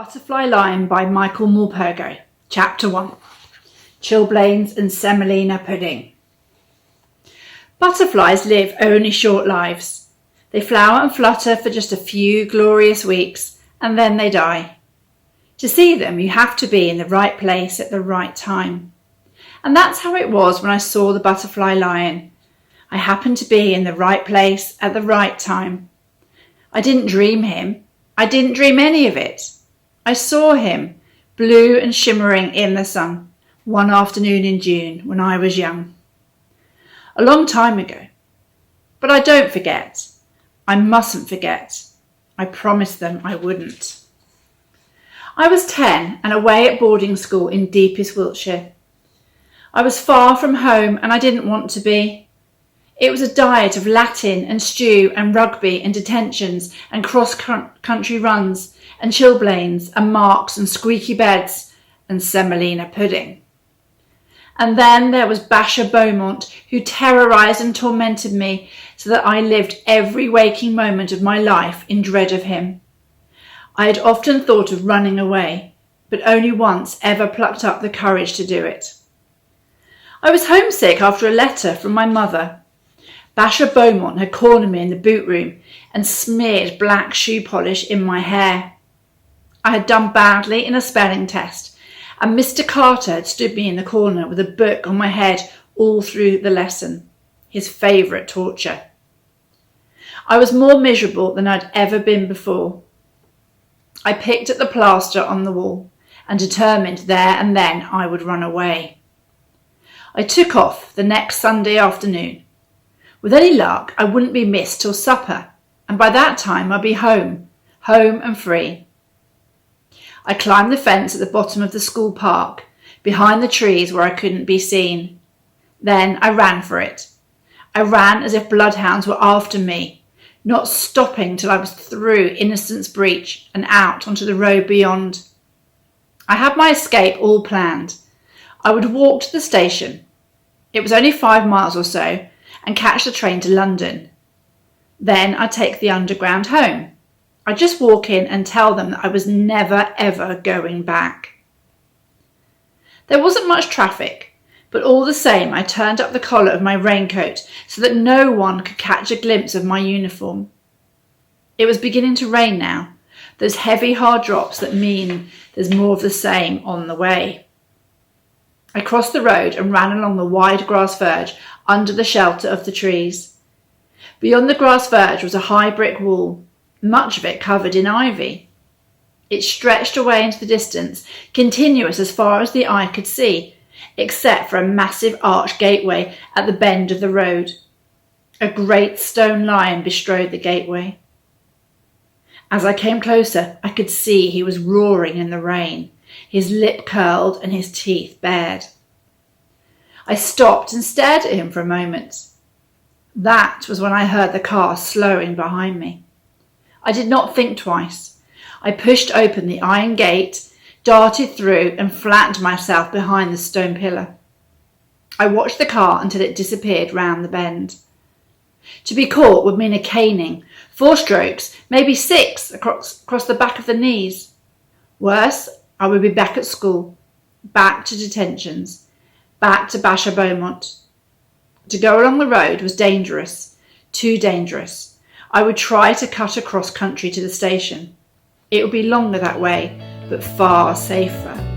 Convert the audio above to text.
Butterfly Lion by Michael Morpurgo. Chapter 1. Chilblains and Semolina Pudding. Butterflies live only short lives. They flower and flutter for just a few glorious weeks, and then they die. To see them, you have to be in the right place at the right time. And that's how it was when I saw the butterfly lion. I happened to be in the right place at the right time. I didn't dream him. I didn't dream any of it. I saw him, blue and shimmering in the sun, one afternoon in June when I was young. A long time ago. But I don't forget. I mustn't forget. I promised them I wouldn't. I was 10 and away at boarding school in deepest Wiltshire. I was far from home and I didn't want to be. It was a diet of Latin and stew and rugby and detentions and cross-country runs and chilblains and marks and squeaky beds and semolina pudding. And then there was Basher Beaumont, who terrorised and tormented me so that I lived every waking moment of my life in dread of him. I had often thought of running away, but only once ever plucked up the courage to do it. I was homesick after a letter from my mother. Basher Beaumont had cornered me in the boot room and smeared black shoe polish in my hair. I had done badly in a spelling test, and Mr. Carter had stood me in the corner with a book on my head all through the lesson, his favourite torture. I was more miserable than I'd ever been before. I picked at the plaster on the wall and determined there and then I would run away. I took off the next Sunday afternoon. With any luck, I wouldn't be missed till supper, and by that time I'd be home and free. I climbed the fence at the bottom of the school park, behind the trees where I couldn't be seen. Then I ran for it. I ran as if bloodhounds were after me, not stopping till I was through Innocent's Breach and out onto the road beyond. I had my escape all planned. I would walk to the station. It was only 5 miles or so, and catch the train to London. Then I'd take the underground home. I'd just walk in and tell them that I was never ever going back. There wasn't much traffic, but all the same I turned up the collar of my raincoat so that no one could catch a glimpse of my uniform. It was beginning to rain now, those heavy hard drops that mean there's more of the same on the way. I crossed the road and ran along the wide grass verge under the shelter of the trees. Beyond the grass verge was a high brick wall, much of it covered in ivy. It stretched away into the distance, continuous as far as the eye could see, except for a massive arched gateway at the bend of the road. A great stone lion bestrode the gateway. As I came closer, I could see he was roaring in the rain, his lip curled and his teeth bared. I stopped and stared at him for a moment. That was when I heard the car slowing behind me. I did not think twice. I pushed open the iron gate, darted through and flattened myself behind the stone pillar. I watched the car until it disappeared round the bend. To be caught would mean a caning, 4 strokes, maybe 6 across the back of the knees. Worse, I would be back at school, back to detentions, back to Basher Beaumont. To go along the road was dangerous, too dangerous. I would try to cut across country to the station. It would be longer that way, but far safer.